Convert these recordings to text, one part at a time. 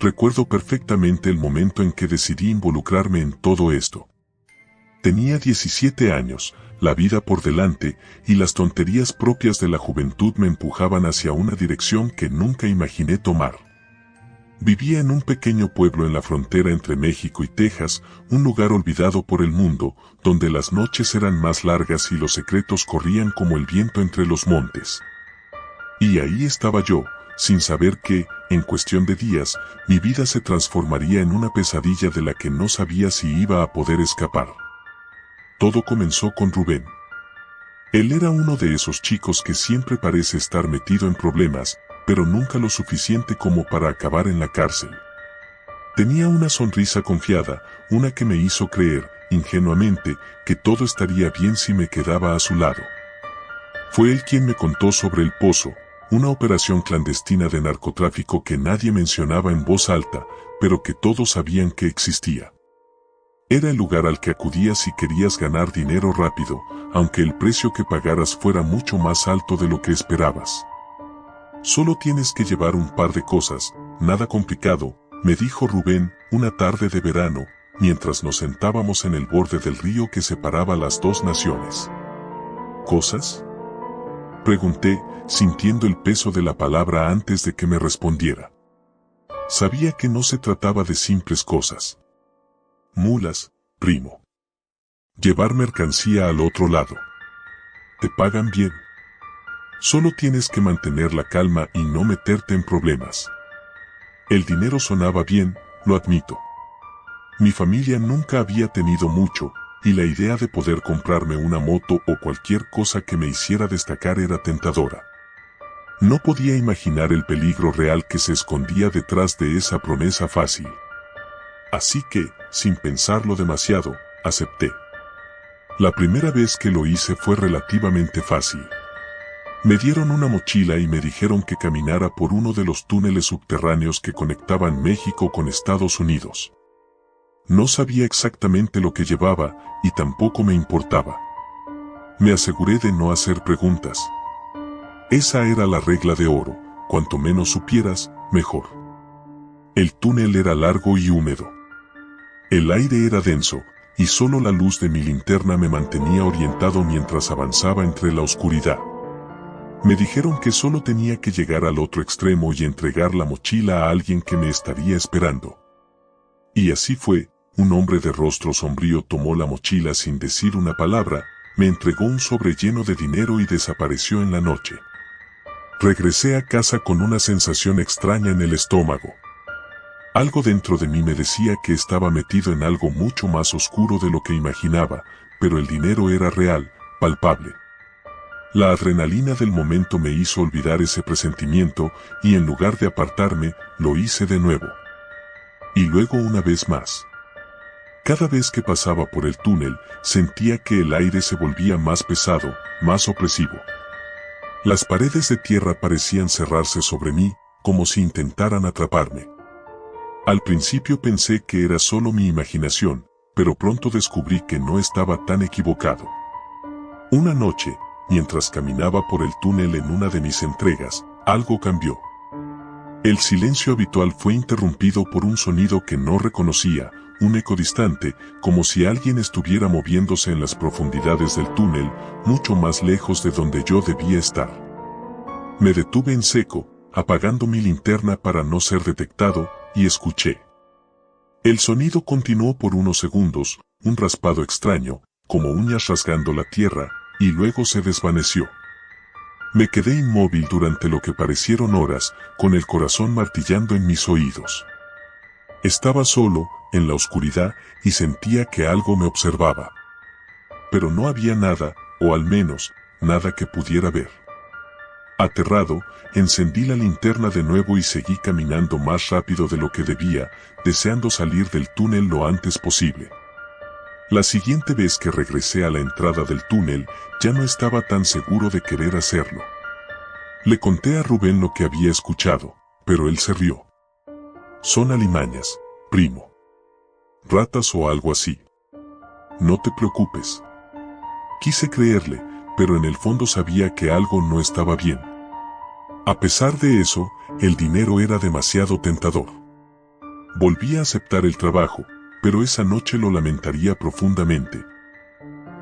Recuerdo perfectamente el momento en que decidí involucrarme en todo esto. Tenía 17 años, la vida por delante, y las tonterías propias de la juventud me empujaban hacia una dirección que nunca imaginé tomar. Vivía en un pequeño pueblo en la frontera entre México y Texas, un lugar olvidado por el mundo, donde las noches eran más largas y los secretos corrían como el viento entre los montes. Y ahí estaba yo, sin saber que, en cuestión de días, mi vida se transformaría en una pesadilla de la que no sabía si iba a poder escapar. Todo comenzó con Rubén. Él era uno de esos chicos que siempre parece estar metido en problemas, pero nunca lo suficiente como para acabar en la cárcel. Tenía una sonrisa confiada, una que me hizo creer, ingenuamente, que todo estaría bien si me quedaba a su lado. Fue él quien me contó sobre El Pozo, una operación clandestina de narcotráfico que nadie mencionaba en voz alta, pero que todos sabían que existía. Era el lugar al que acudías si querías ganar dinero rápido, aunque el precio que pagaras fuera mucho más alto de lo que esperabas. Solo tienes que llevar un par de cosas, nada complicado, me dijo Rubén, una tarde de verano, mientras nos sentábamos en el borde del río que separaba las dos naciones. ¿Cosas? Pregunté, sintiendo el peso de la palabra antes de que me respondiera. Sabía que no se trataba de simples cosas. Mulas, primo. Llevar mercancía al otro lado. Te pagan bien. Solo tienes que mantener la calma y no meterte en problemas. El dinero sonaba bien, lo admito. Mi familia nunca había tenido mucho, y la idea de poder comprarme una moto o cualquier cosa que me hiciera destacar era tentadora. No podía imaginar el peligro real que se escondía detrás de esa promesa fácil. Así que, sin pensarlo demasiado, acepté. La primera vez que lo hice fue relativamente fácil. Me dieron una mochila y me dijeron que caminara por uno de los túneles subterráneos que conectaban México con Estados Unidos. No sabía exactamente lo que llevaba, y tampoco me importaba. Me aseguré de no hacer preguntas. Esa era la regla de oro, cuanto menos supieras, mejor. El túnel era largo y húmedo. El aire era denso, y solo la luz de mi linterna me mantenía orientado mientras avanzaba entre la oscuridad. Me dijeron que solo tenía que llegar al otro extremo y entregar la mochila a alguien que me estaría esperando. Y así fue, un hombre de rostro sombrío tomó la mochila sin decir una palabra, me entregó un sobre lleno de dinero y desapareció en la noche. Regresé a casa con una sensación extraña en el estómago. Algo dentro de mí me decía que estaba metido en algo mucho más oscuro de lo que imaginaba, pero el dinero era real, palpable. La adrenalina del momento me hizo olvidar ese presentimiento, y en lugar de apartarme, lo hice de nuevo. Y luego una vez más. Cada vez que pasaba por el túnel, sentía que el aire se volvía más pesado, más opresivo. Las paredes de tierra parecían cerrarse sobre mí, como si intentaran atraparme. Al principio pensé que era solo mi imaginación, pero pronto descubrí que no estaba tan equivocado. Una noche, mientras caminaba por el túnel en una de mis entregas, algo cambió. El silencio habitual fue interrumpido por un sonido que no reconocía, un eco distante, como si alguien estuviera moviéndose en las profundidades del túnel, mucho más lejos de donde yo debía estar. Me detuve en seco, apagando mi linterna para no ser detectado, y escuché. El sonido continuó por unos segundos, un raspado extraño, como uñas rasgando la tierra, y luego se desvaneció. Me quedé inmóvil durante lo que parecieron horas, con el corazón martillando en mis oídos. Estaba solo, en la oscuridad, y sentía que algo me observaba. Pero no había nada, o al menos, nada que pudiera ver. Aterrado, encendí la linterna de nuevo y seguí caminando más rápido de lo que debía, deseando salir del túnel lo antes posible. La siguiente vez que regresé a la entrada del túnel, ya no estaba tan seguro de querer hacerlo. Le conté a Rubén lo que había escuchado, pero él se rió. Son alimañas, primo. Ratas o algo así. No te preocupes. Quise creerle, pero en el fondo sabía que algo no estaba bien. A pesar de eso, el dinero era demasiado tentador. Volví a aceptar el trabajo, pero esa noche lo lamentaría profundamente.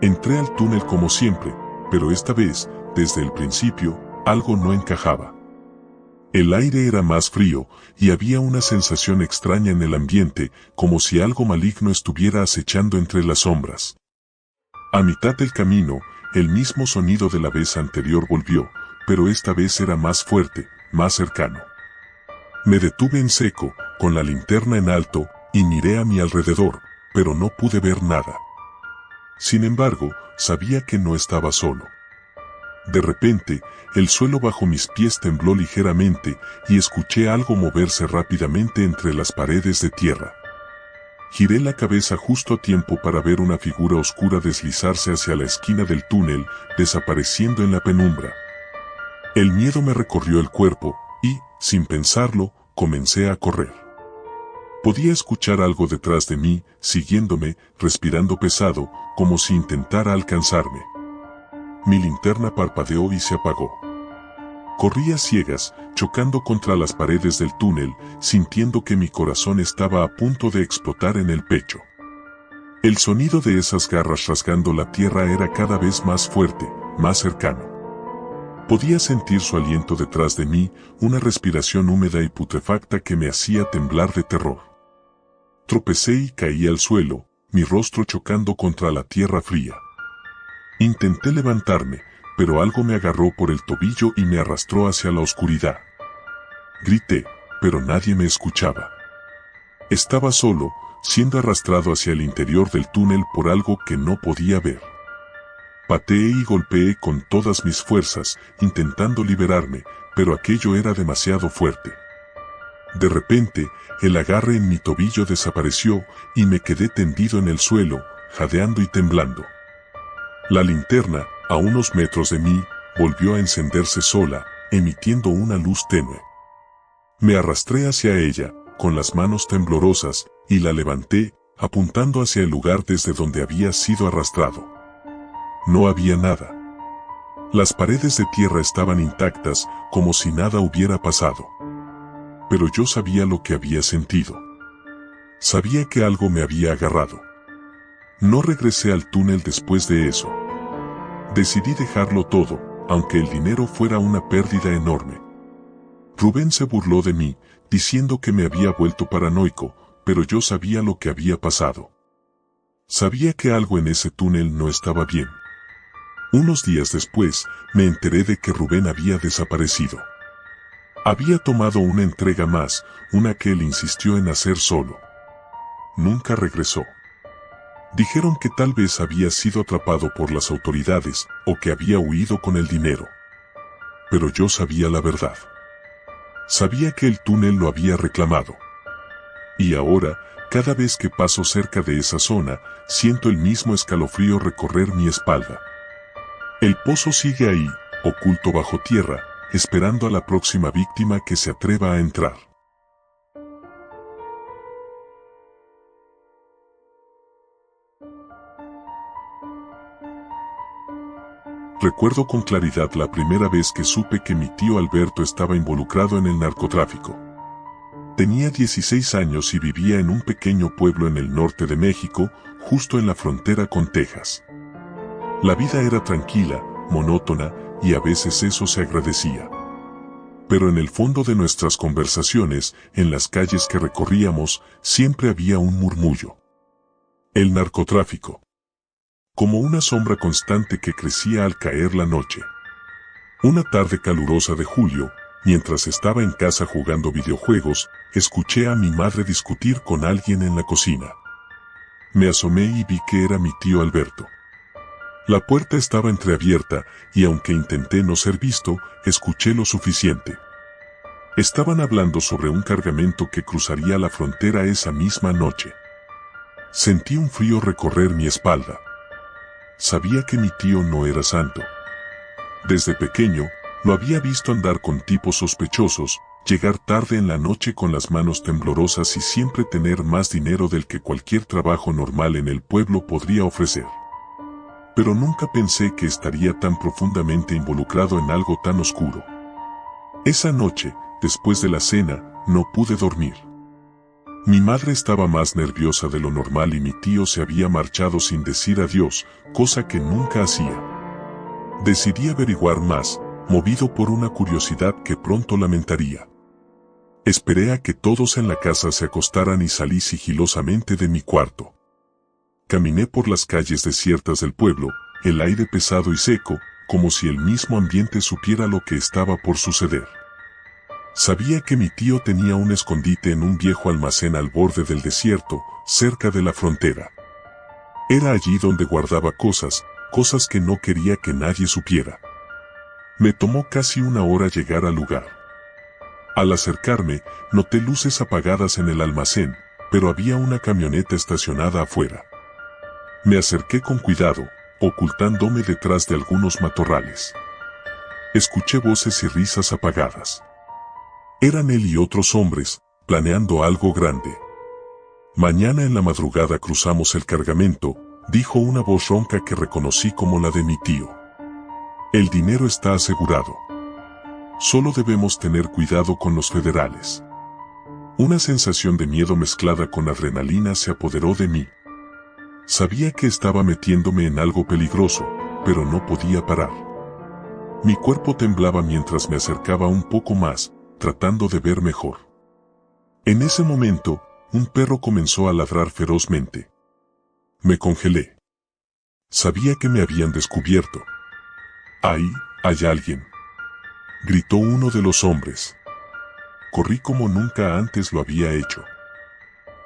Entré al túnel como siempre, pero esta vez, desde el principio, algo no encajaba. El aire era más frío, y había una sensación extraña en el ambiente, como si algo maligno estuviera acechando entre las sombras. A mitad del camino, el mismo sonido de la vez anterior volvió, pero esta vez era más fuerte, más cercano. Me detuve en seco, con la linterna en alto, y miré a mi alrededor, pero no pude ver nada. Sin embargo, sabía que no estaba solo. De repente, el suelo bajo mis pies tembló ligeramente y escuché algo moverse rápidamente entre las paredes de tierra. Giré la cabeza justo a tiempo para ver una figura oscura deslizarse hacia la esquina del túnel, desapareciendo en la penumbra. El miedo me recorrió el cuerpo y, sin pensarlo, comencé a correr. Podía escuchar algo detrás de mí, siguiéndome, respirando pesado, como si intentara alcanzarme. Mi linterna parpadeó y se apagó. Corrí a ciegas, chocando contra las paredes del túnel, sintiendo que mi corazón estaba a punto de explotar en el pecho. El sonido de esas garras rasgando la tierra era cada vez más fuerte, más cercano. Podía sentir su aliento detrás de mí, una respiración húmeda y putrefacta que me hacía temblar de terror. Tropecé y caí al suelo, mi rostro chocando contra la tierra fría. Intenté levantarme, pero algo me agarró por el tobillo y me arrastró hacia la oscuridad. Grité, pero nadie me escuchaba. Estaba solo, siendo arrastrado hacia el interior del túnel por algo que no podía ver. Pateé y golpeé con todas mis fuerzas, intentando liberarme, pero aquello era demasiado fuerte. De repente, el agarre en mi tobillo desapareció y me quedé tendido en el suelo, jadeando y temblando. La linterna, a unos metros de mí, volvió a encenderse sola, emitiendo una luz tenue. Me arrastré hacia ella, con las manos temblorosas, y la levanté, apuntando hacia el lugar desde donde había sido arrastrado. No había nada. Las paredes de tierra estaban intactas, como si nada hubiera pasado. Pero yo sabía lo que había sentido. Sabía que algo me había agarrado. No regresé al túnel después de eso. Decidí dejarlo todo, aunque el dinero fuera una pérdida enorme. Rubén se burló de mí, diciendo que me había vuelto paranoico, pero yo sabía lo que había pasado. Sabía que algo en ese túnel no estaba bien. Unos días después, me enteré de que Rubén había desaparecido. Había tomado una entrega más, una que él insistió en hacer solo. Nunca regresó. Dijeron que tal vez había sido atrapado por las autoridades, o que había huido con el dinero. Pero yo sabía la verdad. Sabía que el túnel lo había reclamado. Y ahora, cada vez que paso cerca de esa zona, siento el mismo escalofrío recorrer mi espalda. El pozo sigue ahí, oculto bajo tierra, esperando a la próxima víctima que se atreva a entrar. Recuerdo con claridad la primera vez que supe que mi tío Alberto estaba involucrado en el narcotráfico. Tenía 16 años y vivía en un pequeño pueblo en el norte de México, justo en la frontera con Texas. La vida era tranquila, monótona, y a veces eso se agradecía. Pero en el fondo de nuestras conversaciones, en las calles que recorríamos, siempre había un murmullo. El narcotráfico. Como una sombra constante que crecía al caer la noche. Una tarde calurosa de julio, mientras estaba en casa jugando videojuegos, escuché a mi madre discutir con alguien en la cocina. Me asomé y vi que era mi tío Alberto. La puerta estaba entreabierta, y aunque intenté no ser visto, escuché lo suficiente. Estaban hablando sobre un cargamento que cruzaría la frontera esa misma noche. Sentí un frío recorrer mi espalda. Sabía que mi tío no era santo. Desde pequeño, lo había visto andar con tipos sospechosos, llegar tarde en la noche con las manos temblorosas y siempre tener más dinero del que cualquier trabajo normal en el pueblo podría ofrecer. Pero nunca pensé que estaría tan profundamente involucrado en algo tan oscuro. Esa noche, después de la cena, no pude dormir. Mi madre estaba más nerviosa de lo normal y mi tío se había marchado sin decir adiós, cosa que nunca hacía. Decidí averiguar más, movido por una curiosidad que pronto lamentaría. Esperé a que todos en la casa se acostaran y salí sigilosamente de mi cuarto. Caminé por las calles desiertas del pueblo, el aire pesado y seco, como si el mismo ambiente supiera lo que estaba por suceder. Sabía que mi tío tenía un escondite en un viejo almacén al borde del desierto, cerca de la frontera. Era allí donde guardaba cosas que no quería que nadie supiera. Me tomó casi una hora llegar al lugar. Al acercarme, noté luces apagadas en el almacén, pero había una camioneta estacionada afuera. Me acerqué con cuidado, ocultándome detrás de algunos matorrales. Escuché voces y risas apagadas. Eran él y otros hombres, planeando algo grande. Mañana en la madrugada cruzamos el cargamento, dijo una voz ronca que reconocí como la de mi tío. El dinero está asegurado. Solo debemos tener cuidado con los federales. Una sensación de miedo mezclada con adrenalina se apoderó de mí. Sabía que estaba metiéndome en algo peligroso, pero no podía parar. Mi cuerpo temblaba mientras me acercaba un poco más, tratando de ver mejor. En ese momento, un perro comenzó a ladrar ferozmente. Me congelé. Sabía que me habían descubierto. ¡Ahí, hay alguien!, gritó uno de los hombres. Corrí como nunca antes lo había hecho.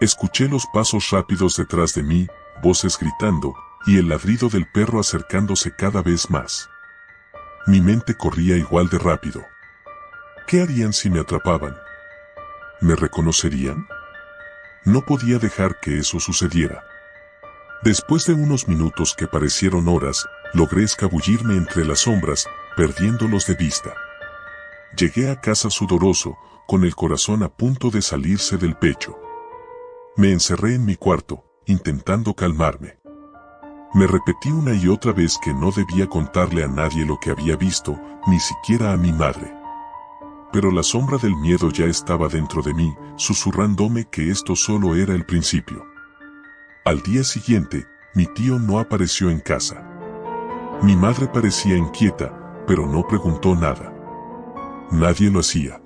Escuché los pasos rápidos detrás de mí, voces gritando, y el ladrido del perro acercándose cada vez más. Mi mente corría igual de rápido. ¿Qué harían si me atrapaban? ¿Me reconocerían? No podía dejar que eso sucediera. Después de unos minutos que parecieron horas, logré escabullirme entre las sombras, perdiéndolos de vista. Llegué a casa sudoroso, con el corazón a punto de salirse del pecho. Me encerré en mi cuarto, intentando calmarme. Me repetí una y otra vez que no debía contarle a nadie lo que había visto, ni siquiera a mi madre. Pero la sombra del miedo ya estaba dentro de mí, susurrándome que esto solo era el principio. Al día siguiente, mi tío no apareció en casa. Mi madre parecía inquieta, pero no preguntó nada. Nadie lo hacía.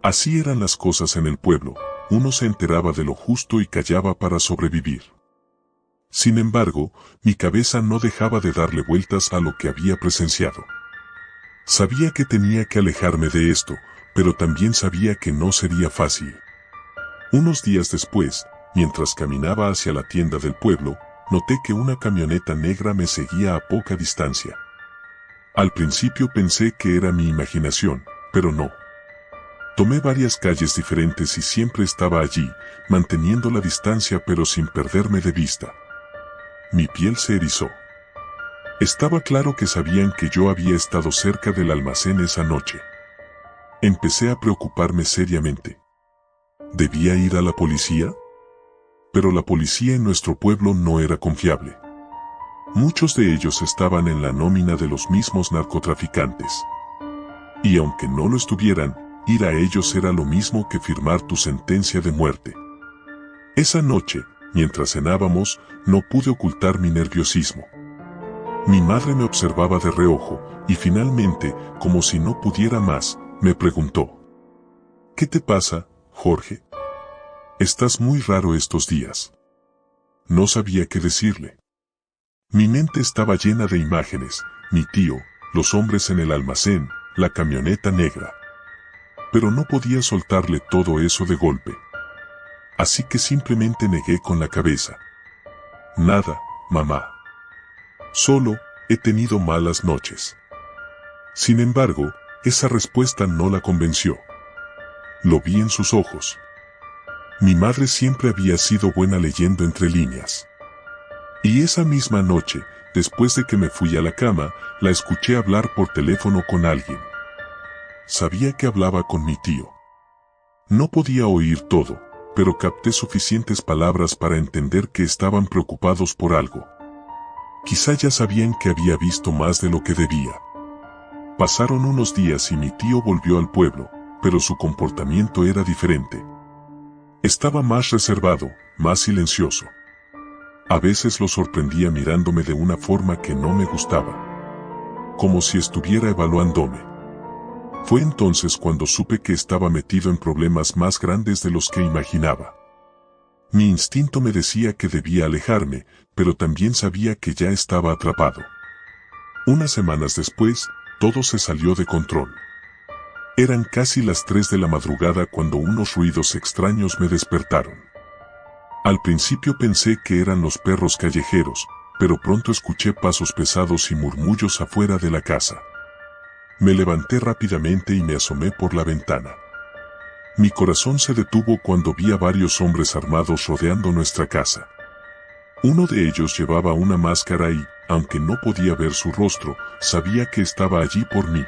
Así eran las cosas en el pueblo, uno se enteraba de lo justo y callaba para sobrevivir. Sin embargo, mi cabeza no dejaba de darle vueltas a lo que había presenciado. Sabía que tenía que alejarme de esto, pero también sabía que no sería fácil. Unos días después, mientras caminaba hacia la tienda del pueblo, noté que una camioneta negra me seguía a poca distancia. Al principio pensé que era mi imaginación, pero no. Tomé varias calles diferentes y siempre estaba allí, manteniendo la distancia pero sin perderme de vista. Mi piel se erizó. Estaba claro que sabían que yo había estado cerca del almacén esa noche. Empecé a preocuparme seriamente. ¿Debía ir a la policía? Pero la policía en nuestro pueblo no era confiable. Muchos de ellos estaban en la nómina de los mismos narcotraficantes. Y aunque no lo estuvieran, ir a ellos era lo mismo que firmar tu sentencia de muerte. Esa noche, mientras cenábamos, no pude ocultar mi nerviosismo. Mi madre me observaba de reojo, y finalmente, como si no pudiera más, me preguntó: ¿Qué te pasa, Jorge? Estás muy raro estos días. No sabía qué decirle. Mi mente estaba llena de imágenes, mi tío, los hombres en el almacén, la camioneta negra. Pero no podía soltarle todo eso de golpe. Así que simplemente negué con la cabeza. Nada, mamá. Solo, he tenido malas noches. Sin embargo, esa respuesta no la convenció. Lo vi en sus ojos. Mi madre siempre había sido buena leyendo entre líneas. Y esa misma noche, después de que me fui a la cama, la escuché hablar por teléfono con alguien. Sabía que hablaba con mi tío. No podía oír todo, pero capté suficientes palabras para entender que estaban preocupados por algo. Quizá ya sabían que había visto más de lo que debía. Pasaron unos días y mi tío volvió al pueblo, pero su comportamiento era diferente. Estaba más reservado, más silencioso. A veces lo sorprendía mirándome de una forma que no me gustaba, como si estuviera evaluándome. Fue entonces cuando supe que estaba metido en problemas más grandes de los que imaginaba. Mi instinto me decía que debía alejarme, pero también sabía que ya estaba atrapado. Unas semanas después, todo se salió de control. Eran casi las 3 de la madrugada cuando unos ruidos extraños me despertaron. Al principio pensé que eran los perros callejeros, pero pronto escuché pasos pesados y murmullos afuera de la casa. Me levanté rápidamente y me asomé por la ventana. Mi corazón se detuvo cuando vi a varios hombres armados rodeando nuestra casa. Uno de ellos llevaba una máscara y, aunque no podía ver su rostro, sabía que estaba allí por mí.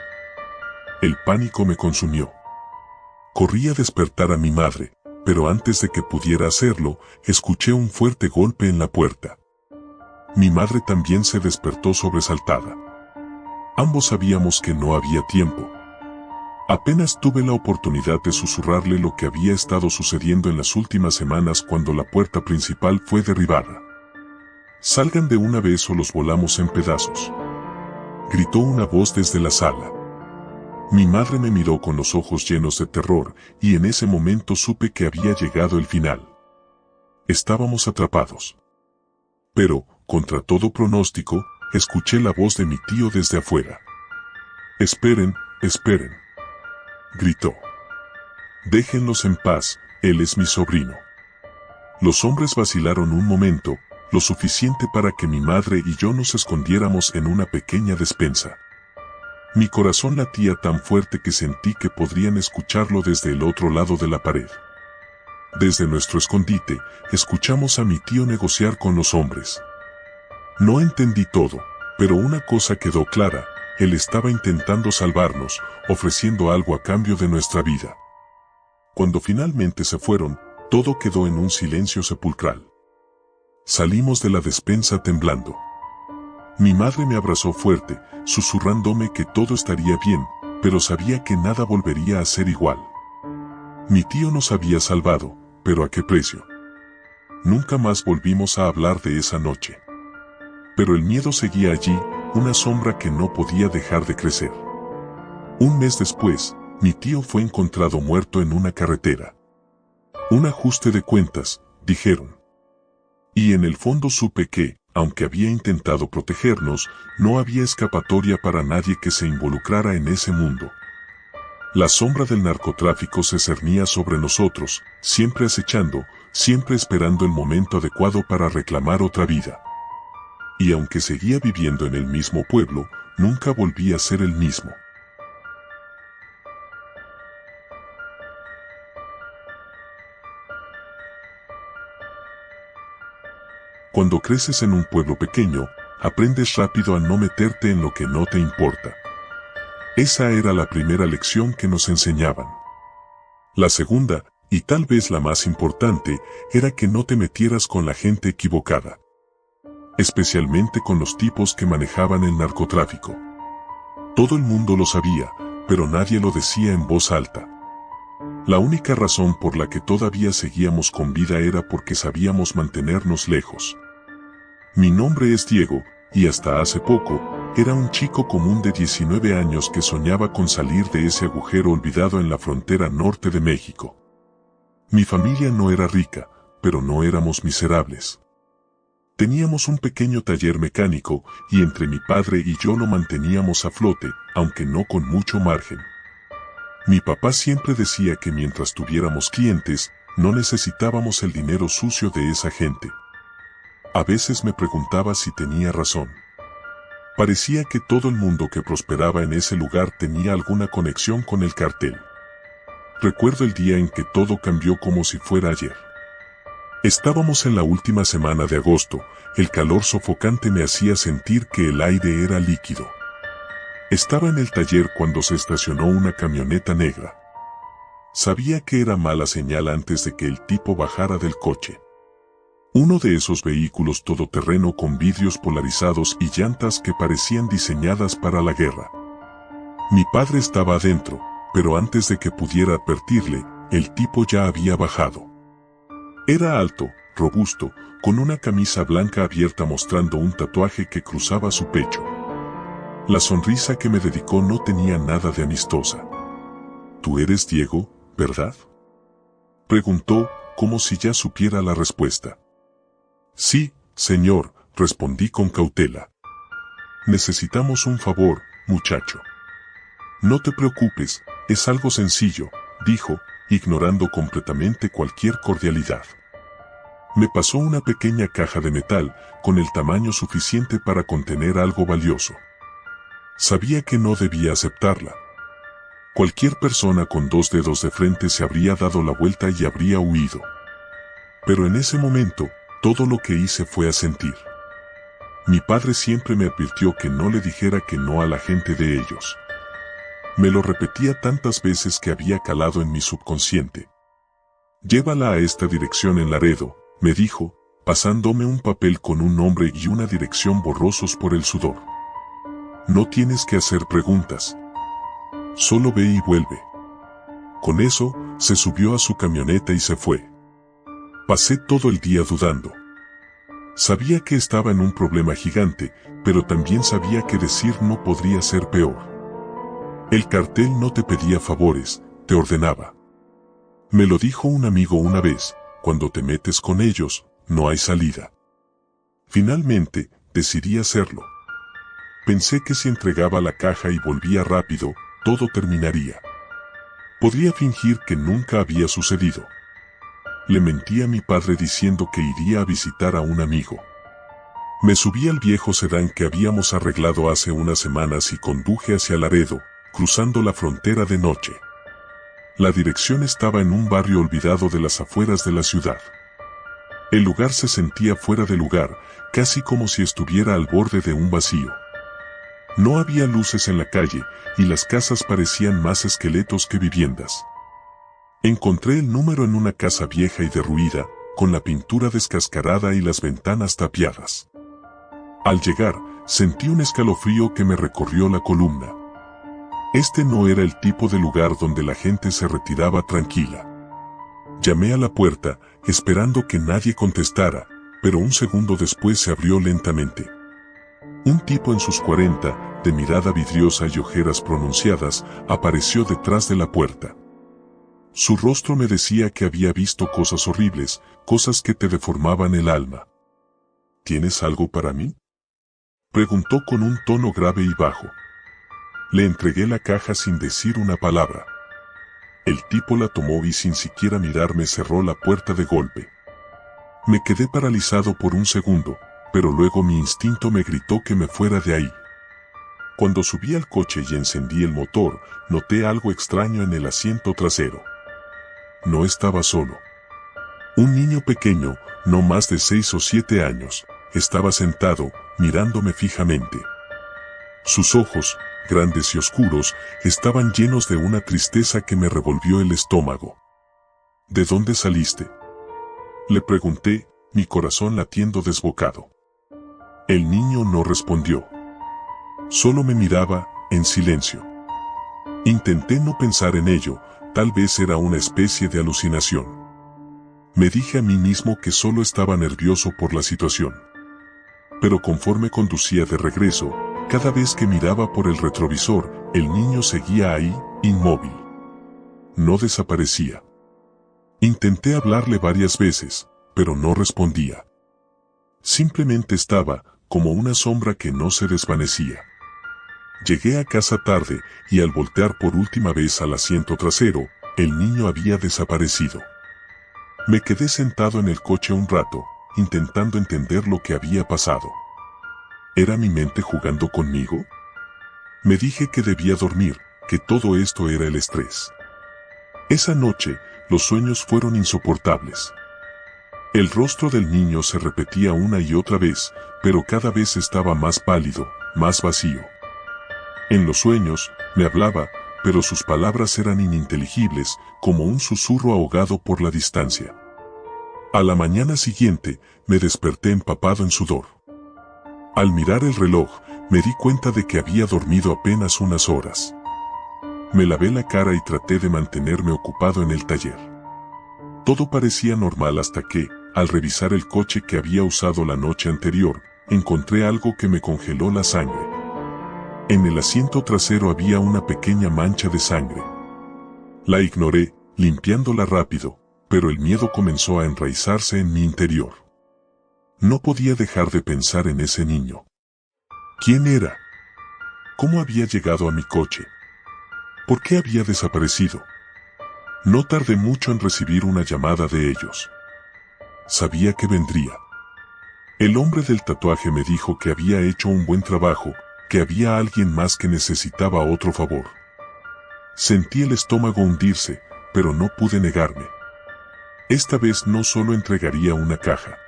El pánico me consumió. Corrí a despertar a mi madre, pero antes de que pudiera hacerlo, escuché un fuerte golpe en la puerta. Mi madre también se despertó sobresaltada. Ambos sabíamos que no había tiempo. Apenas tuve la oportunidad de susurrarle lo que había estado sucediendo en las últimas semanas cuando la puerta principal fue derribada. «Salgan de una vez o los volamos en pedazos», gritó una voz desde la sala. Mi madre me miró con los ojos llenos de terror, y en ese momento supe que había llegado el final. Estábamos atrapados. Pero, contra todo pronóstico, escuché la voz de mi tío desde afuera. «Esperen, esperen», gritó. «Déjenlos en paz, él es mi sobrino». Los hombres vacilaron un momento, lo suficiente para que mi madre y yo nos escondiéramos en una pequeña despensa. Mi corazón latía tan fuerte que sentí que podrían escucharlo desde el otro lado de la pared. Desde nuestro escondite, escuchamos a mi tío negociar con los hombres. No entendí todo, pero una cosa quedó clara: él estaba intentando salvarnos, ofreciendo algo a cambio de nuestra vida. Cuando finalmente se fueron, todo quedó en un silencio sepulcral. Salimos de la despensa temblando. Mi madre me abrazó fuerte, susurrándome que todo estaría bien, pero sabía que nada volvería a ser igual. Mi tío nos había salvado, pero ¿a qué precio? Nunca más volvimos a hablar de esa noche. Pero el miedo seguía allí, una sombra que no podía dejar de crecer. Un mes después, mi tío fue encontrado muerto en una carretera. Un ajuste de cuentas, dijeron. Y en el fondo supe que, aunque había intentado protegernos, no había escapatoria para nadie que se involucrara en ese mundo. La sombra del narcotráfico se cernía sobre nosotros, siempre acechando, siempre esperando el momento adecuado para reclamar otra vida. Y aunque seguía viviendo en el mismo pueblo, nunca volví a ser el mismo. Cuando creces en un pueblo pequeño, aprendes rápido a no meterte en lo que no te importa. Esa era la primera lección que nos enseñaban. La segunda, y tal vez la más importante, era que no te metieras con la gente equivocada. Especialmente con los tipos que manejaban el narcotráfico. Todo el mundo lo sabía, pero nadie lo decía en voz alta. La única razón por la que todavía seguíamos con vida era porque sabíamos mantenernos lejos. Mi nombre es Diego, y hasta hace poco, era un chico común de 19 años que soñaba con salir de ese agujero olvidado en la frontera norte de México. Mi familia no era rica, pero no éramos miserables. Teníamos un pequeño taller mecánico, y entre mi padre y yo lo manteníamos a flote, aunque no con mucho margen. Mi papá siempre decía que mientras tuviéramos clientes, no necesitábamos el dinero sucio de esa gente. A veces me preguntaba si tenía razón. Parecía que todo el mundo que prosperaba en ese lugar tenía alguna conexión con el cartel. Recuerdo el día en que todo cambió como si fuera ayer. Estábamos en la última semana de agosto, el calor sofocante me hacía sentir que el aire era líquido. Estaba en el taller cuando se estacionó una camioneta negra. Sabía que era mala señal antes de que el tipo bajara del coche. Uno de esos vehículos todoterreno con vidrios polarizados y llantas que parecían diseñadas para la guerra. Mi padre estaba adentro, pero antes de que pudiera advertirle, el tipo ya había bajado. Era alto, robusto, con una camisa blanca abierta mostrando un tatuaje que cruzaba su pecho. La sonrisa que me dedicó no tenía nada de amistosa. «¿Tú eres Diego, verdad?», preguntó, como si ya supiera la respuesta. «Sí, señor», respondí con cautela. «Necesitamos un favor, muchacho». «No te preocupes, es algo sencillo», dijo, ignorando completamente cualquier cordialidad. Me pasó una pequeña caja de metal, con el tamaño suficiente para contener algo valioso. Sabía que no debía aceptarla. Cualquier persona con 2 dedos de frente se habría dado la vuelta y habría huido. Pero en ese momento, todo lo que hice fue asentir. Mi padre siempre me advirtió que no le dijera que no a la gente de ellos. Me lo repetía tantas veces que había calado en mi subconsciente. «Llévala a esta dirección en Laredo», me dijo, pasándome un papel con un nombre y una dirección borrosos por el sudor. «No tienes que hacer preguntas. Solo ve y vuelve». Con eso, se subió a su camioneta y se fue. Pasé todo el día dudando. Sabía que estaba en un problema gigante, pero también sabía que decir no podría ser peor. El cartel no te pedía favores, te ordenaba. Me lo dijo un amigo una vez: cuando te metes con ellos, no hay salida. Finalmente, decidí hacerlo. Pensé que si entregaba la caja y volvía rápido, todo terminaría. Podría fingir que nunca había sucedido. Le mentí a mi padre diciendo que iría a visitar a un amigo. Me subí al viejo sedán que habíamos arreglado hace unas semanas y conduje hacia Laredo, cruzando la frontera de noche. La dirección estaba en un barrio olvidado de las afueras de la ciudad. El lugar se sentía fuera de lugar, casi como si estuviera al borde de un vacío. No había luces en la calle, y las casas parecían más esqueletos que viviendas. Encontré el número en una casa vieja y derruida, con la pintura descascarada y las ventanas tapiadas. Al llegar, sentí un escalofrío que me recorrió la columna. Este no era el tipo de lugar donde la gente se retiraba tranquila. Llamé a la puerta, esperando que nadie contestara, pero un segundo después se abrió lentamente. Un tipo en sus 40, de mirada vidriosa y ojeras pronunciadas, apareció detrás de la puerta. Su rostro me decía que había visto cosas horribles, cosas que te deformaban el alma. ¿Tienes algo para mí?, preguntó con un tono grave y bajo. Le entregué la caja sin decir una palabra. El tipo la tomó y sin siquiera mirarme cerró la puerta de golpe. Me quedé paralizado por un segundo, pero luego mi instinto me gritó que me fuera de ahí. Cuando subí al coche y encendí el motor, noté algo extraño en el asiento trasero. No estaba solo. Un niño pequeño, no más de 6 o 7 años, estaba sentado, mirándome fijamente. Sus ojos, grandes y oscuros, estaban llenos de una tristeza que me revolvió el estómago. ¿De dónde saliste?, le pregunté, mi corazón latiendo desbocado. El niño no respondió. Solo me miraba, en silencio. Intenté no pensar en ello, tal vez era una especie de alucinación. Me dije a mí mismo que solo estaba nervioso por la situación. Pero conforme conducía de regreso, cada vez que miraba por el retrovisor, el niño seguía ahí, inmóvil. No desaparecía. Intenté hablarle varias veces, pero no respondía. Simplemente estaba, como una sombra que no se desvanecía. Llegué a casa tarde, y al voltear por última vez al asiento trasero, el niño había desaparecido. Me quedé sentado en el coche un rato, intentando entender lo que había pasado. ¿Era mi mente jugando conmigo? Me dije que debía dormir, que todo esto era el estrés. Esa noche, los sueños fueron insoportables. El rostro del niño se repetía una y otra vez, pero cada vez estaba más pálido, más vacío. En los sueños, me hablaba, pero sus palabras eran ininteligibles, como un susurro ahogado por la distancia. A la mañana siguiente, me desperté empapado en sudor. Al mirar el reloj, me di cuenta de que había dormido apenas unas horas. Me lavé la cara y traté de mantenerme ocupado en el taller. Todo parecía normal hasta que, al revisar el coche que había usado la noche anterior, encontré algo que me congeló la sangre. En el asiento trasero había una pequeña mancha de sangre. La ignoré, limpiándola rápido, pero el miedo comenzó a enraizarse en mi interior. No podía dejar de pensar en ese niño. ¿Quién era? ¿Cómo había llegado a mi coche? ¿Por qué había desaparecido? No tardé mucho en recibir una llamada de ellos. Sabía que vendría. El hombre del tatuaje me dijo que había hecho un buen trabajo, que había alguien más que necesitaba otro favor. Sentí el estómago hundirse, pero no pude negarme. Esta vez no solo entregaría una caja.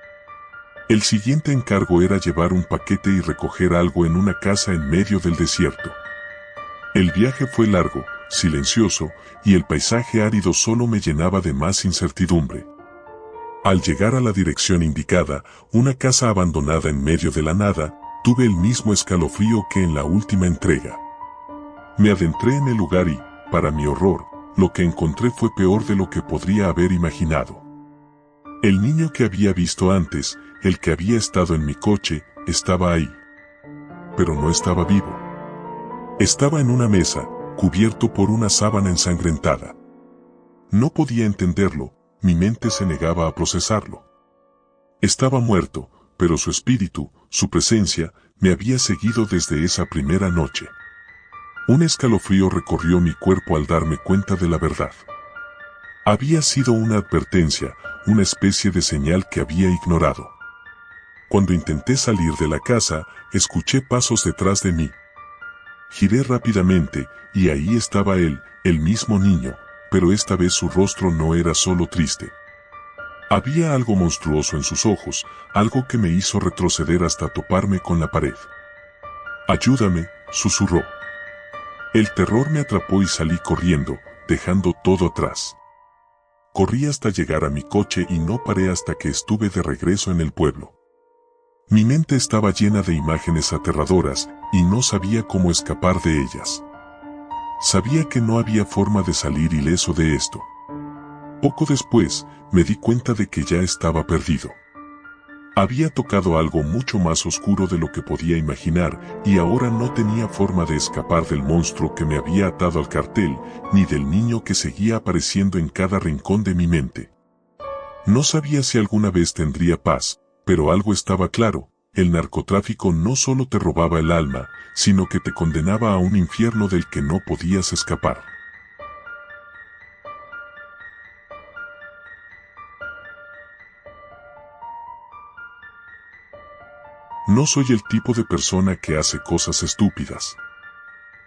El siguiente encargo era llevar un paquete y recoger algo en una casa en medio del desierto. El viaje fue largo, silencioso, y el paisaje árido solo me llenaba de más incertidumbre. Al llegar a la dirección indicada, una casa abandonada en medio de la nada, tuve el mismo escalofrío que en la última entrega. Me adentré en el lugar y, para mi horror, lo que encontré fue peor de lo que podría haber imaginado. El niño que había visto antes, el que había estado en mi coche, estaba ahí. Pero no estaba vivo. Estaba en una mesa, cubierto por una sábana ensangrentada. No podía entenderlo, mi mente se negaba a procesarlo. Estaba muerto, pero su espíritu, su presencia, me había seguido desde esa primera noche. Un escalofrío recorrió mi cuerpo al darme cuenta de la verdad. Había sido una advertencia, una especie de señal que había ignorado. Cuando intenté salir de la casa, escuché pasos detrás de mí. Giré rápidamente, y ahí estaba él, el mismo niño, pero esta vez su rostro no era solo triste. Había algo monstruoso en sus ojos, algo que me hizo retroceder hasta toparme con la pared. «Ayúdame», susurró. El terror me atrapó y salí corriendo, dejando todo atrás. Corrí hasta llegar a mi coche y no paré hasta que estuve de regreso en el pueblo. Mi mente estaba llena de imágenes aterradoras y no sabía cómo escapar de ellas. Sabía que no había forma de salir ileso de esto. Poco después, me di cuenta de que ya estaba perdido. Había tocado algo mucho más oscuro de lo que podía imaginar y ahora no tenía forma de escapar del monstruo que me había atado al cartel, ni del niño que seguía apareciendo en cada rincón de mi mente. No sabía si alguna vez tendría paz, pero algo estaba claro, el narcotráfico no solo te robaba el alma, sino que te condenaba a un infierno del que no podías escapar. No soy el tipo de persona que hace cosas estúpidas.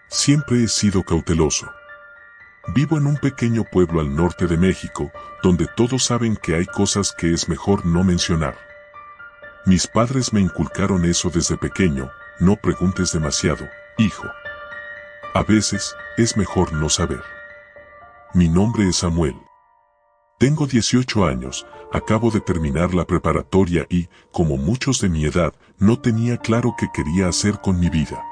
Siempre he sido cauteloso. Vivo en un pequeño pueblo al norte de México, donde todos saben que hay cosas que es mejor no mencionar. Mis padres me inculcaron eso desde pequeño, no preguntes demasiado, hijo. A veces, es mejor no saber. Mi nombre es Samuel. Tengo 18 años, acabo de terminar la preparatoria y, como muchos de mi edad, no tenía claro qué quería hacer con mi vida.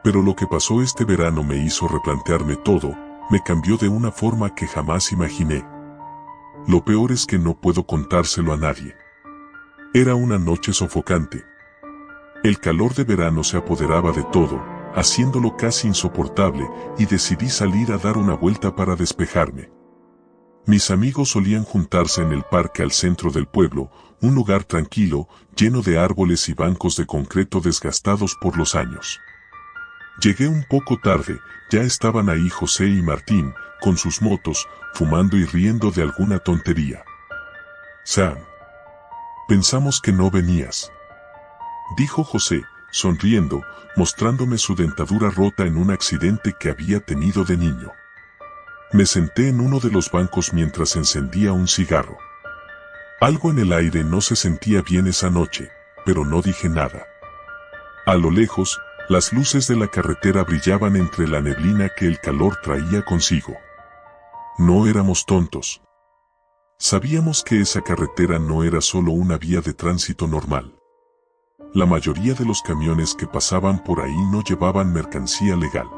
Pero lo que pasó este verano me hizo replantearme todo, me cambió de una forma que jamás imaginé. Lo peor es que no puedo contárselo a nadie. Era una noche sofocante. El calor de verano se apoderaba de todo, haciéndolo casi insoportable, y decidí salir a dar una vuelta para despejarme. Mis amigos solían juntarse en el parque al centro del pueblo, un lugar tranquilo, lleno de árboles y bancos de concreto desgastados por los años. Llegué un poco tarde, ya estaban ahí José y Martín, con sus motos, fumando y riendo de alguna tontería. «Sam, pensamos que no venías», dijo José, sonriendo, mostrándome su dentadura rota en un accidente que había tenido de niño. Me senté en uno de los bancos mientras encendía un cigarro. Algo en el aire no se sentía bien esa noche, pero no dije nada. A lo lejos, las luces de la carretera brillaban entre la neblina que el calor traía consigo. No éramos tontos. Sabíamos que esa carretera no era solo una vía de tránsito normal. La mayoría de los camiones que pasaban por ahí no llevaban mercancía legal.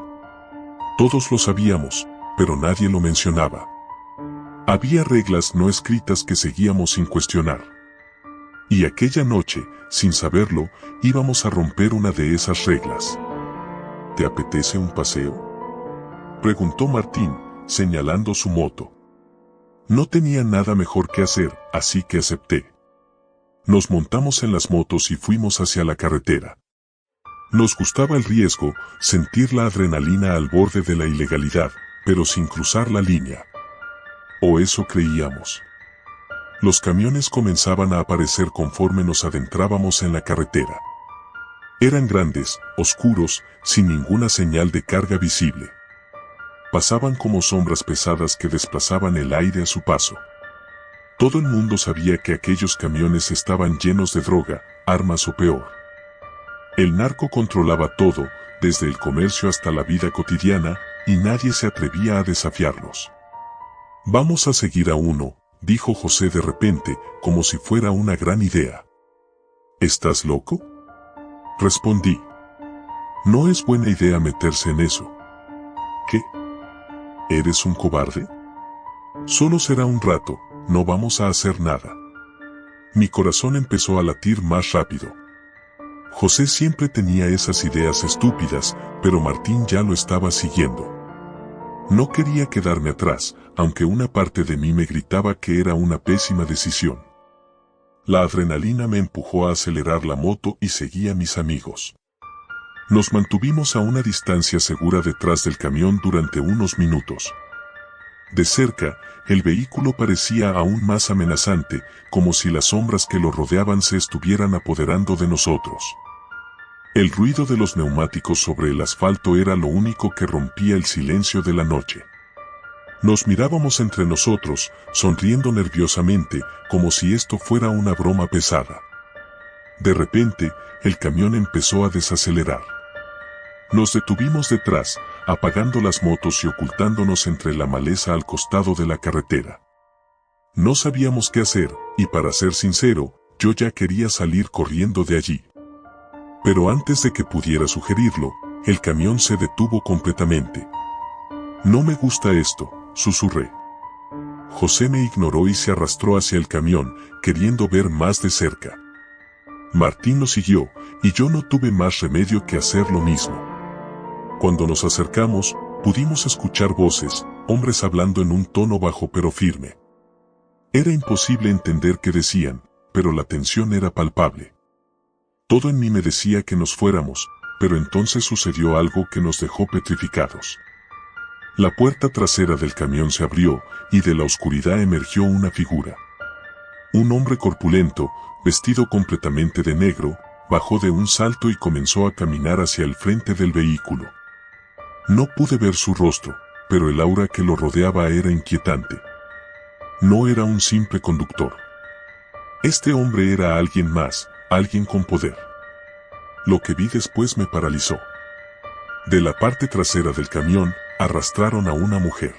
Todos lo sabíamos, pero nadie lo mencionaba. Había reglas no escritas que seguíamos sin cuestionar. Y aquella noche, sin saberlo, íbamos a romper una de esas reglas. ¿Te apetece un paseo?, preguntó Martín, señalando su moto. No tenía nada mejor que hacer, así que acepté. Nos montamos en las motos y fuimos hacia la carretera. Nos gustaba el riesgo, sentir la adrenalina al borde de la ilegalidad, pero sin cruzar la línea. O eso creíamos. Los camiones comenzaban a aparecer conforme nos adentrábamos en la carretera. Eran grandes, oscuros, sin ninguna señal de carga visible. Pasaban como sombras pesadas que desplazaban el aire a su paso. Todo el mundo sabía que aquellos camiones estaban llenos de droga, armas o peor. El narco controlaba todo, desde el comercio hasta la vida cotidiana, y nadie se atrevía a desafiarlos. «Vamos a seguir a uno», dijo José de repente, como si fuera una gran idea. «¿Estás loco?», respondí. «No es buena idea meterse en eso». «¿Qué? ¿Eres un cobarde? Solo será un rato, no vamos a hacer nada». Mi corazón empezó a latir más rápido. José siempre tenía esas ideas estúpidas, pero Martín ya lo estaba siguiendo. No quería quedarme atrás, aunque una parte de mí me gritaba que era una pésima decisión. La adrenalina me empujó a acelerar la moto y seguí a mis amigos. Nos mantuvimos a una distancia segura detrás del camión durante unos minutos. De cerca, el vehículo parecía aún más amenazante, como si las sombras que lo rodeaban se estuvieran apoderando de nosotros. El ruido de los neumáticos sobre el asfalto era lo único que rompía el silencio de la noche. Nos mirábamos entre nosotros, sonriendo nerviosamente, como si esto fuera una broma pesada. De repente, el camión empezó a desacelerar. Nos detuvimos detrás, apagando las motos y ocultándonos entre la maleza al costado de la carretera. No sabíamos qué hacer, y para ser sincero, yo ya quería salir corriendo de allí. Pero antes de que pudiera sugerirlo, el camión se detuvo completamente. «No me gusta esto», susurré. José me ignoró y se arrastró hacia el camión, queriendo ver más de cerca. Martín lo siguió, y yo no tuve más remedio que hacer lo mismo. Cuando nos acercamos, pudimos escuchar voces, hombres hablando en un tono bajo pero firme. Era imposible entender qué decían, pero la tensión era palpable. Todo en mí me decía que nos fuéramos, pero entonces sucedió algo que nos dejó petrificados. La puerta trasera del camión se abrió, y de la oscuridad emergió una figura. Un hombre corpulento, vestido completamente de negro, bajó de un salto y comenzó a caminar hacia el frente del vehículo. No pude ver su rostro, pero el aura que lo rodeaba era inquietante. No era un simple conductor. Este hombre era alguien más, alguien con poder. Lo que vi después me paralizó. De la parte trasera del camión, arrastraron a una mujer.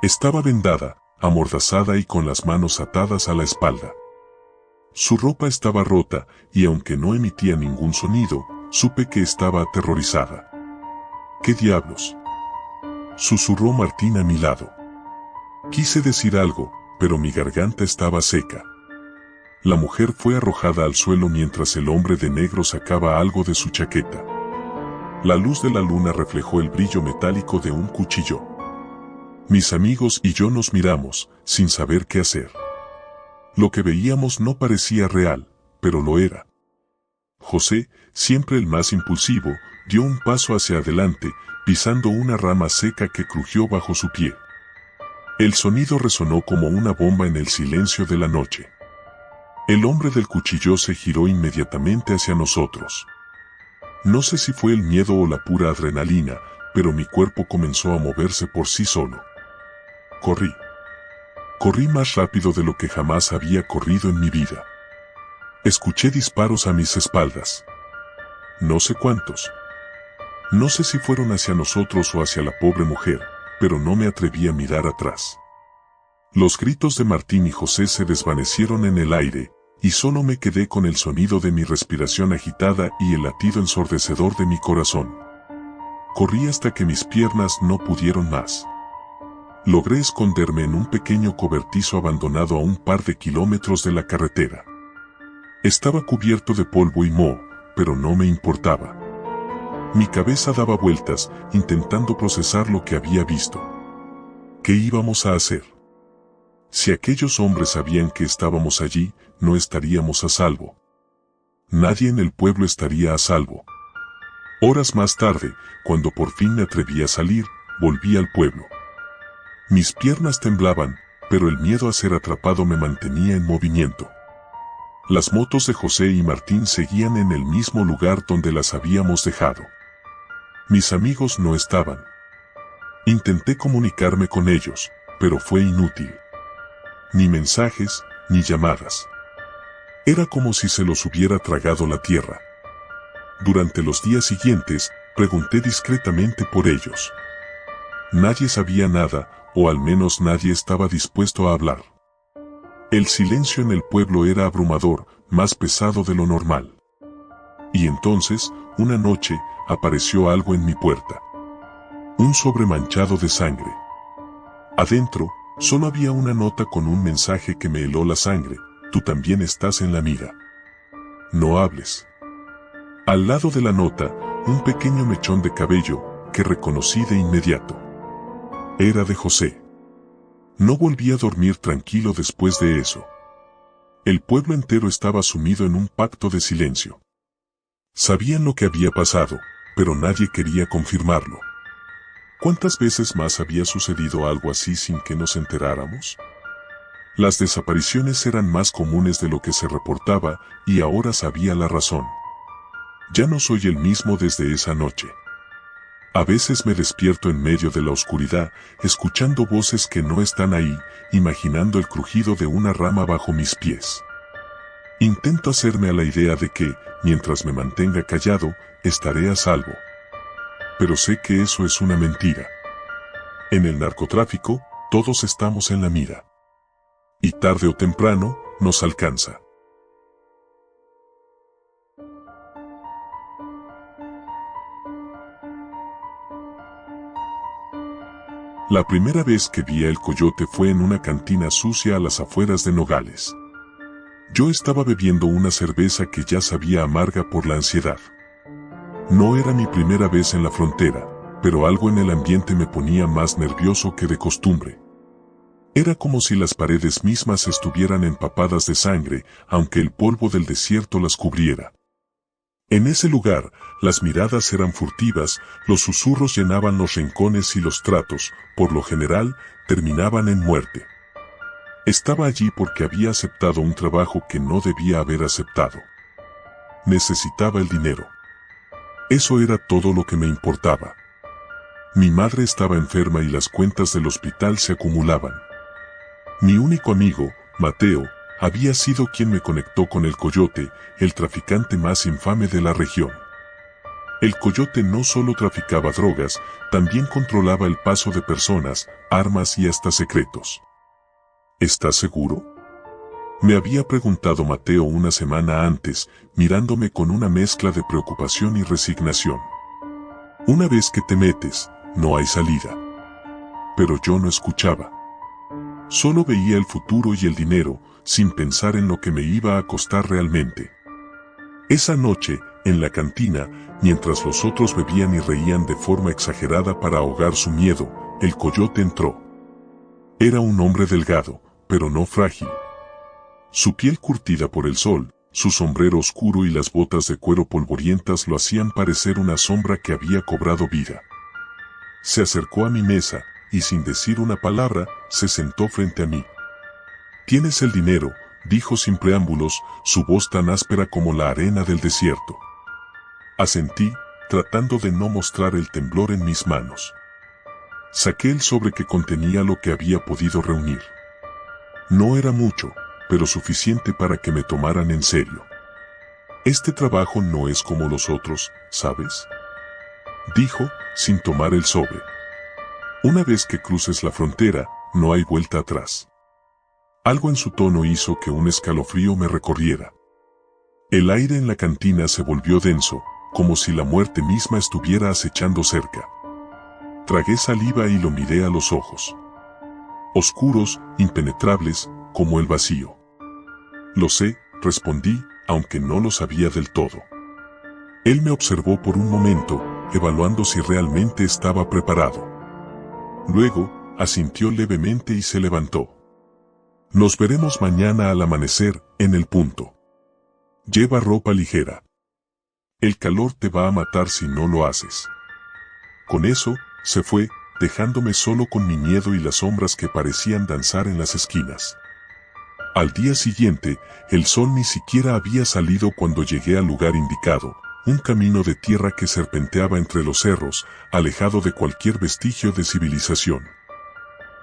Estaba vendada, amordazada y con las manos atadas a la espalda. Su ropa estaba rota, y aunque no emitía ningún sonido, supe que estaba aterrorizada. «¿Qué diablos?», susurró Martín a mi lado. Quise decir algo, pero mi garganta estaba seca. La mujer fue arrojada al suelo mientras el hombre de negro sacaba algo de su chaqueta. La luz de la luna reflejó el brillo metálico de un cuchillo. Mis amigos y yo nos miramos, sin saber qué hacer. Lo que veíamos no parecía real, pero lo era. José, siempre el más impulsivo, dio un paso hacia adelante, pisando una rama seca que crujió bajo su pie. El sonido resonó como una bomba en el silencio de la noche. El hombre del cuchillo se giró inmediatamente hacia nosotros. No sé si fue el miedo o la pura adrenalina, pero mi cuerpo comenzó a moverse por sí solo. Corrí. Corrí más rápido de lo que jamás había corrido en mi vida. Escuché disparos a mis espaldas. No sé cuántos. No sé si fueron hacia nosotros o hacia la pobre mujer, pero no me atreví a mirar atrás. Los gritos de Martín y José se desvanecieron en el aire, y solo me quedé con el sonido de mi respiración agitada y el latido ensordecedor de mi corazón. Corrí hasta que mis piernas no pudieron más. Logré esconderme en un pequeño cobertizo abandonado a un par de kilómetros de la carretera. Estaba cubierto de polvo y moho, pero no me importaba. Mi cabeza daba vueltas, intentando procesar lo que había visto. ¿Qué íbamos a hacer? Si aquellos hombres sabían que estábamos allí, no estaríamos a salvo. Nadie en el pueblo estaría a salvo. Horas más tarde, cuando por fin me atreví a salir, volví al pueblo. Mis piernas temblaban, pero el miedo a ser atrapado me mantenía en movimiento. Las motos de José y Martín seguían en el mismo lugar donde las habíamos dejado. Mis amigos no estaban. Intenté comunicarme con ellos, pero fue inútil. Ni mensajes, ni llamadas. Era como si se los hubiera tragado la tierra. Durante los días siguientes, pregunté discretamente por ellos. Nadie sabía nada, o al menos nadie estaba dispuesto a hablar. El silencio en el pueblo era abrumador, más pesado de lo normal. Y entonces, una noche, apareció algo en mi puerta. Un sobre manchado de sangre. Adentro, solo había una nota con un mensaje que me heló la sangre: tú también estás en la mira. No hables. Al lado de la nota, un pequeño mechón de cabello, que reconocí de inmediato. Era de José. No volví a dormir tranquilo después de eso. El pueblo entero estaba sumido en un pacto de silencio. Sabían lo que había pasado, pero nadie quería confirmarlo. ¿Cuántas veces más había sucedido algo así sin que nos enteráramos? Las desapariciones eran más comunes de lo que se reportaba, y ahora sabía la razón. Ya no soy el mismo desde esa noche. A veces me despierto en medio de la oscuridad, escuchando voces que no están ahí, imaginando el crujido de una rama bajo mis pies. Intento hacerme a la idea de que, mientras me mantenga callado, estaré a salvo. Pero sé que eso es una mentira. En el narcotráfico, todos estamos en la mira. Y tarde o temprano, nos alcanza. La primera vez que vi a El Coyote fue en una cantina sucia a las afueras de Nogales. Yo estaba bebiendo una cerveza que ya sabía amarga por la ansiedad. No era mi primera vez en la frontera, pero algo en el ambiente me ponía más nervioso que de costumbre. Era como si las paredes mismas estuvieran empapadas de sangre, aunque el polvo del desierto las cubriera. En ese lugar, las miradas eran furtivas, los susurros llenaban los rincones y los tratos, por lo general, terminaban en muerte. Estaba allí porque había aceptado un trabajo que no debía haber aceptado. Necesitaba el dinero. Eso era todo lo que me importaba. Mi madre estaba enferma y las cuentas del hospital se acumulaban. Mi único amigo, Mateo, había sido quien me conectó con El Coyote, el traficante más infame de la región. El Coyote no solo traficaba drogas, también controlaba el paso de personas, armas y hasta secretos. ¿Estás seguro?, me había preguntado Mateo una semana antes, mirándome con una mezcla de preocupación y resignación. Una vez que te metes, no hay salida. Pero yo no escuchaba. Solo veía el futuro y el dinero, sin pensar en lo que me iba a costar realmente. Esa noche, en la cantina, mientras los otros bebían y reían de forma exagerada para ahogar su miedo, El Coyote entró. Era un hombre delgado, pero no frágil. Su piel curtida por el sol, su sombrero oscuro y las botas de cuero polvorientas lo hacían parecer una sombra que había cobrado vida. Se acercó a mi mesa, y sin decir una palabra, se sentó frente a mí. «Tienes el dinero», dijo sin preámbulos, su voz tan áspera como la arena del desierto. Asentí, tratando de no mostrar el temblor en mis manos. Saqué el sobre que contenía lo que había podido reunir. No era mucho, pero suficiente para que me tomaran en serio. «Este trabajo no es como los otros, ¿sabes?», dijo, sin tomar el sobre. «Una vez que cruces la frontera, no hay vuelta atrás». Algo en su tono hizo que un escalofrío me recorriera. El aire en la cantina se volvió denso, como si la muerte misma estuviera acechando cerca. Tragué saliva y lo miré a los ojos. oscuros, impenetrables, como el vacío. Lo sé, respondí, aunque no lo sabía del todo. Él me observó por un momento, evaluando si realmente estaba preparado. Luego, asintió levemente y se levantó. Nos veremos mañana al amanecer, en el punto. Lleva ropa ligera. El calor te va a matar si no lo haces. Con eso, se fue, dejándome solo con mi miedo y las sombras que parecían danzar en las esquinas. Al día siguiente, el sol ni siquiera había salido cuando llegué al lugar indicado, un camino de tierra que serpenteaba entre los cerros, alejado de cualquier vestigio de civilización.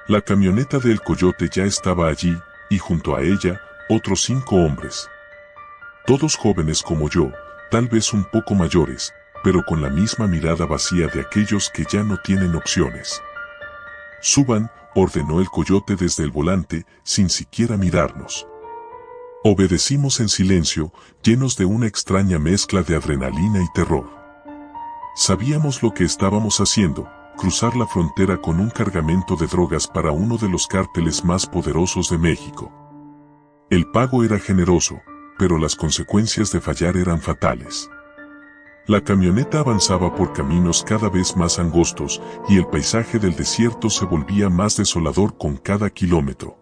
La camioneta del Coyote ya estaba allí, y junto a ella, otros 5 hombres. Todos jóvenes como yo, tal vez un poco mayores, pero con la misma mirada vacía de aquellos que ya no tienen opciones. Suban, ordenó el Coyote desde el volante, sin siquiera mirarnos. Obedecimos en silencio, llenos de una extraña mezcla de adrenalina y terror. Sabíamos lo que estábamos haciendo, cruzar la frontera con un cargamento de drogas para uno de los cárteles más poderosos de México. El pago era generoso, pero las consecuencias de fallar eran fatales. La camioneta avanzaba por caminos cada vez más angostos, y el paisaje del desierto se volvía más desolador con cada kilómetro.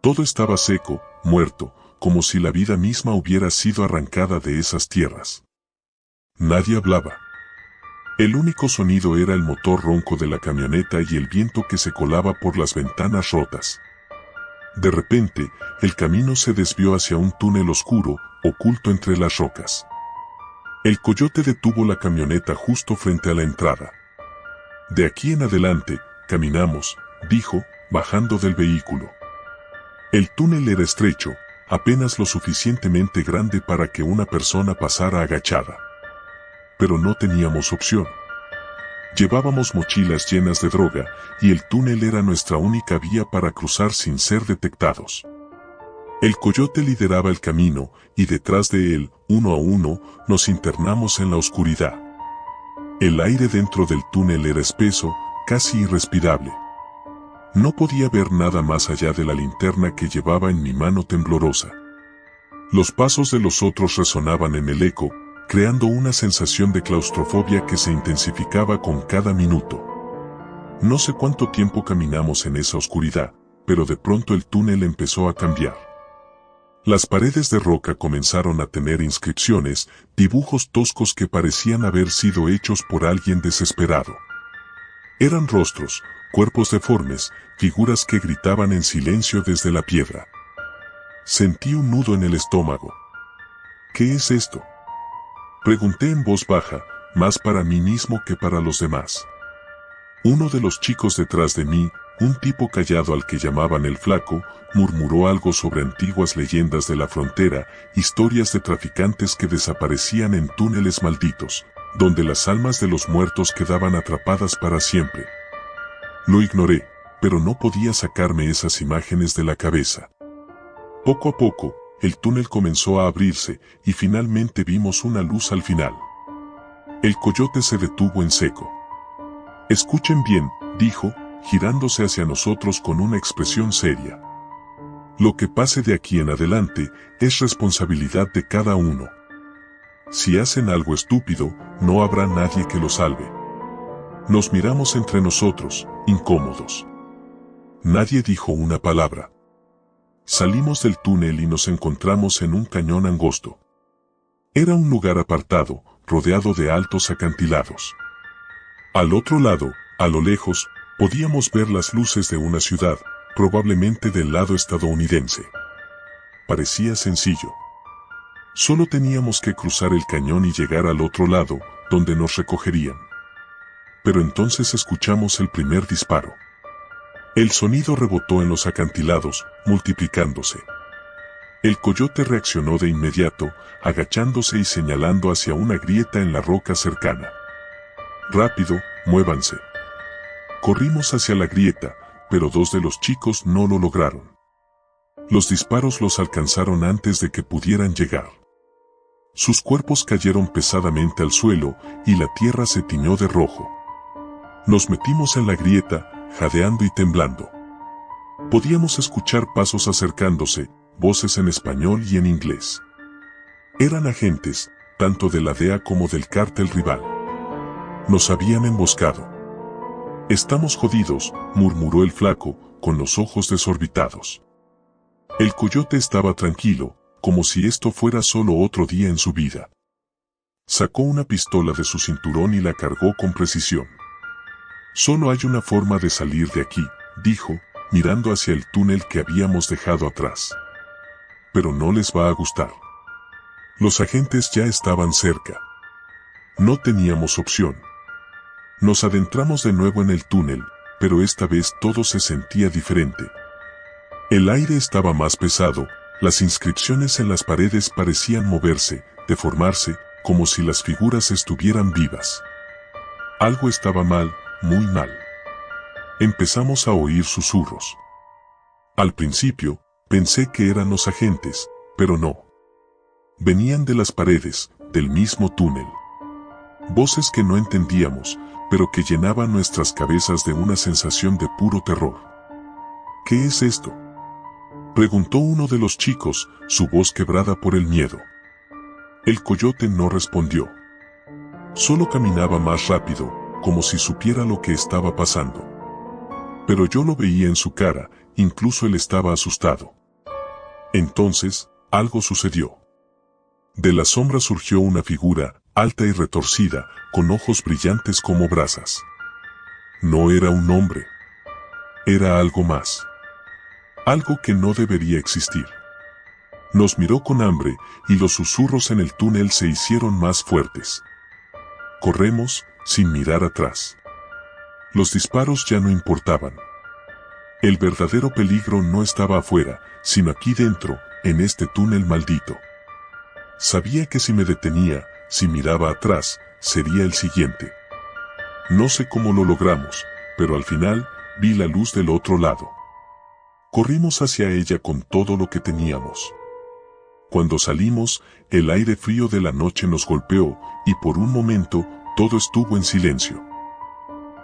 Todo estaba seco, muerto, como si la vida misma hubiera sido arrancada de esas tierras. Nadie hablaba. El único sonido era el motor ronco de la camioneta y el viento que se colaba por las ventanas rotas. De repente, el camino se desvió hacia un túnel oscuro, oculto entre las rocas. El Coyote detuvo la camioneta justo frente a la entrada. De aquí en adelante, caminamos, dijo, bajando del vehículo. El túnel era estrecho, apenas lo suficientemente grande para que una persona pasara agachada. Pero no teníamos opción. Llevábamos mochilas llenas de droga, y el túnel era nuestra única vía para cruzar sin ser detectados. El Coyote lideraba el camino, y detrás de él, uno a uno, nos internamos en la oscuridad. El aire dentro del túnel era espeso, casi irrespirable. No podía ver nada más allá de la linterna que llevaba en mi mano temblorosa. Los pasos de los otros resonaban en el eco, creando una sensación de claustrofobia que se intensificaba con cada minuto. No sé cuánto tiempo caminamos en esa oscuridad, pero de pronto el túnel empezó a cambiar. Las paredes de roca comenzaron a tener inscripciones, dibujos toscos que parecían haber sido hechos por alguien desesperado. Eran rostros, cuerpos deformes, figuras que gritaban en silencio desde la piedra. Sentí un nudo en el estómago. ¿Qué es esto?, pregunté en voz baja, más para mí mismo que para los demás. Uno de los chicos detrás de mí, un tipo callado al que llamaban el Flaco, murmuró algo sobre antiguas leyendas de la frontera, historias de traficantes que desaparecían en túneles malditos, donde las almas de los muertos quedaban atrapadas para siempre. Lo ignoré, pero no podía sacarme esas imágenes de la cabeza. Poco a poco, el túnel comenzó a abrirse, y finalmente vimos una luz al final. El Coyote se detuvo en seco. «Escuchen bien», dijo, girándose hacia nosotros con una expresión seria. «Lo que pase de aquí en adelante es responsabilidad de cada uno. Si hacen algo estúpido, no habrá nadie que lo salve». Nos miramos entre nosotros, incómodos. Nadie dijo una palabra. Salimos del túnel y nos encontramos en un cañón angosto. Era un lugar apartado, rodeado de altos acantilados. Al otro lado, a lo lejos, podíamos ver las luces de una ciudad, probablemente del lado estadounidense. Parecía sencillo. Solo teníamos que cruzar el cañón y llegar al otro lado, donde nos recogerían. Pero entonces escuchamos el primer disparo. El sonido rebotó en los acantilados, multiplicándose. El Coyote reaccionó de inmediato, agachándose y señalando hacia una grieta en la roca cercana. «Rápido, muévanse». Corrimos hacia la grieta, pero 2 de los chicos no lo lograron. Los disparos los alcanzaron antes de que pudieran llegar. Sus cuerpos cayeron pesadamente al suelo, y la tierra se tiñó de rojo. Nos metimos en la grieta, jadeando y temblando. Podíamos escuchar pasos acercándose, voces en español y en inglés. Eran agentes, tanto de la DEA como del cártel rival. Nos habían emboscado. Estamos jodidos, murmuró el flaco, con los ojos desorbitados. El coyote estaba tranquilo, como si esto fuera solo otro día en su vida. Sacó una pistola de su cinturón y la cargó con precisión. Solo hay una forma de salir de aquí, dijo, mirando hacia el túnel que habíamos dejado atrás. Pero no les va a gustar. Los agentes ya estaban cerca. No teníamos opción. Nos adentramos de nuevo en el túnel, pero esta vez todo se sentía diferente. El aire estaba más pesado, las inscripciones en las paredes parecían moverse, deformarse, como si las figuras estuvieran vivas. Algo estaba mal, muy mal. Empezamos a oír susurros. Al principio, pensé que eran los agentes, pero no. Venían de las paredes, del mismo túnel. Voces que no entendíamos, pero que llenaban nuestras cabezas de una sensación de puro terror. ¿Qué es esto?, preguntó uno de los chicos, su voz quebrada por el miedo. El coyote no respondió. Solo caminaba más rápido, como si supiera lo que estaba pasando. Pero yo lo veía en su cara, incluso él estaba asustado. Entonces, algo sucedió. De la sombra surgió una figura, alta y retorcida, con ojos brillantes como brasas. No era un hombre. Era algo más. Algo que no debería existir. Nos miró con hambre, y los susurros en el túnel se hicieron más fuertes. Corremos, sin mirar atrás. Los disparos ya no importaban. El verdadero peligro no estaba afuera, sino aquí dentro, en este túnel maldito. Sabía que si me detenía, si miraba atrás, sería el siguiente. No sé cómo lo logramos, pero al final, vi la luz del otro lado. Corrimos hacia ella con todo lo que teníamos. Cuando salimos, el aire frío de la noche nos golpeó, y por un momento, todo estuvo en silencio.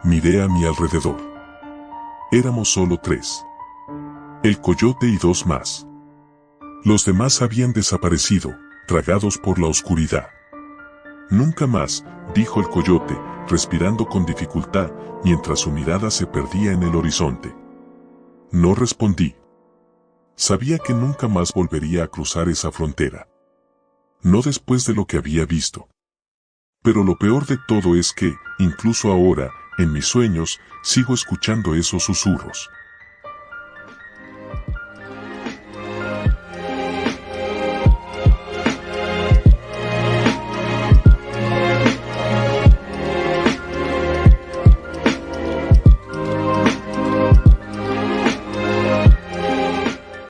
Miré a mi alrededor. Éramos solo 3. El coyote y 2 más. Los demás habían desaparecido, tragados por la oscuridad. Nunca más, dijo el coyote, respirando con dificultad, mientras su mirada se perdía en el horizonte. No respondí. Sabía que nunca más volvería a cruzar esa frontera. No después de lo que había visto. Pero lo peor de todo es que, incluso ahora, en mis sueños, sigo escuchando esos susurros.